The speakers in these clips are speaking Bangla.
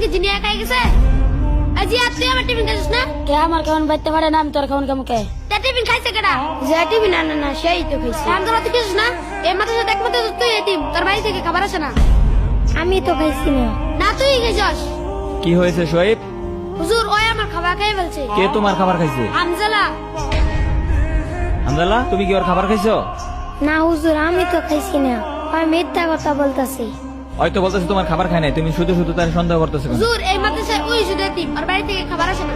কি জিনিয়া একাই গেছে? আজি তুই আমার টিফিন খাইছিস না? কে আমার কেমন বাইতে পারে না, আমি তোর কেমন কেমন কে? তা টিফিন খাইছে কেডা? যে টিভি না না না সেই তো খাইছি। হামজালা তুই খাইছিস না? এই মাত্র সাথে একমাত্র তুই এতিম, তোর বাড়ি থেকে খাবার আসে না। আমি তো খাইছি না। না তুই খাইছস। কি হয়েছে শোয়েব? হুজুর ওই আমার খাবার খাই বলছে। কে তোমার খাবার খাইছে? হামজালা। হামদাল্লাহ, তুমি কি ওর খাবার খাইছো? না হুজুর, আমি তো খাইছি না। আমি মিথ্যা কথা বলতাছি। হয়তো বলতেছে তোমার খাবার খায় নাই, তুমি শুধু শুধু তার সন্দেহ করতেছো কেন? হুজুর এই মাদ্রাসায় ওই শুধু এতিম, ওর বাড়ি থেকে খাবার আসে না।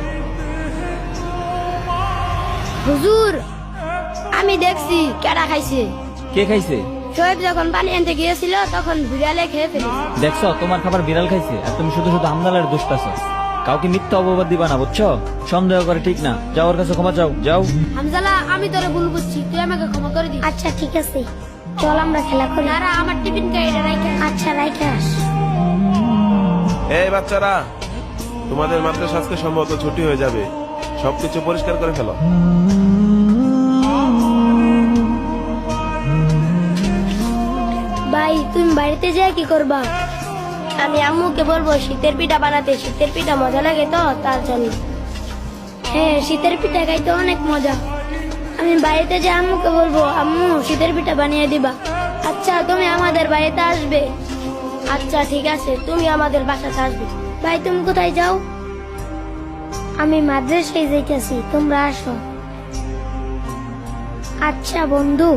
হুজুর আমি দেখছি কেডা খাইছে। কে খাইছে? শোয়েব যখন পানি আনতে গিয়েছিল তখন বিড়ালে খেয়ে ফেলেছে। দেখছো তোমার খাবার বিড়াল খাইছে, আর তুমি শুধু শুধু হামদালার দোষ পাচ্ছো। কাউকে মিথ্যা অপবাদ দিবা না, বুঝছো? সন্দেহ করে ঠিক না। যাও ওর কাছে ক্ষমা চাও, যাও। হামজালা আমি তোরে ভুল বুঝছি, তুই আমাকে ক্ষমা করে দিস। আচ্ছা ঠিক আছে, চল আমরা খেলা করি। যারা আমার টিফিন খাই এটা রাইখা। আচ্ছা রাইখে আস। এই বাচ্চারা, তোমাদের মাদ্রাসা আজকে সম্ভবত ছুটি হয়ে যাবে, সবকিছু পরিষ্কার করে ফেলো। ভাই তুমি বাড়িতে যাই কি করবা? আমি আম্মুকে বলবো শীতের পিঠা বানাতে। শীতের পিঠা মজা লাগে তো, তার জন্য। হ্যাঁ, শীতের পিঠা খাইতে অনেক মজা। আমি বাড়িতে যে আম্মুকে বলবো আম্মু শীতের পিঠা বানিয়ে দিবা। আচ্ছা তুমি আমাদের বাড়িতে আসবে? আচ্ছা ঠিক আছে, তুমি আমাদের বাসাতে আসবে। ভাই তুমি কোথায় যাও? আমি মাদ্রাসায় যাইতেছি, তোমরা আসো। আচ্ছা বন্ধু,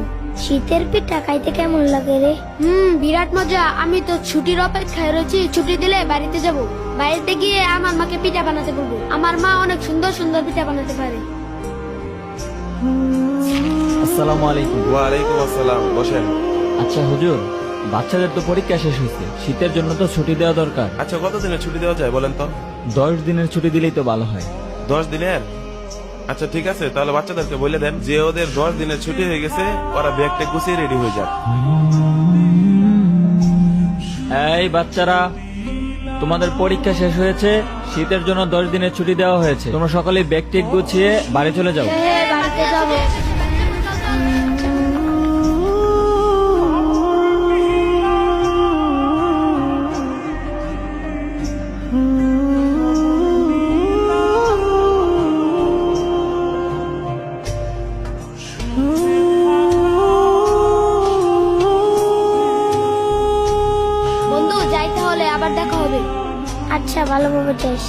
শীতের পিঠা খাইতে কেমন লাগে রে? বিরাট মজা। আমি তো ছুটির অপেক্ষায় রয়েছি, ছুটি দিলে বাড়িতে যাব। বাড়িতে গিয়ে আমার মাকে পিঠা বানাতে বলবো। আমার মা অনেক সুন্দর সুন্দর পিঠা বানাতে পারে। আসসালামু আলাইকুম। ওয়ালাইকুম আসসালাম, বসেন। আচ্ছা হুজুর, বাচ্চাদের তো পরীক্ষা শেষ হয়েছে, শীতের জন্য তো ছুটি দেওয়া দরকার। আচ্ছা কতদিনের ছুটি দেওয়া যায় বলেন তো? 10 দিনের ছুটি দিলেই তো ভালো হয়। 10 দিনের? আচ্ছা ঠিক আছে, তাহলে বাচ্চাদেরকে বলে দেন যে ওদের 10 দিনের ছুটি হয়ে গেছে, ওরা ব্যাগটা গুছিয়ে রেডি হয়ে যাক। এই বাচ্চারা, তোমাদের পরীক্ষা শেষ হয়েছে, শীতের জন্য 10 দিনের ছুটি দেওয়া হয়েছে। তোমরা সকলেই ব্যাগ টেক গুছিয়ে বাড়ি চলে যাও। হ্যাঁ বাড়িতে যাবো। বন্ধু যাই তাহলে, আবার দেখা হবে। আচ্ছা ভালোভাবে যাস।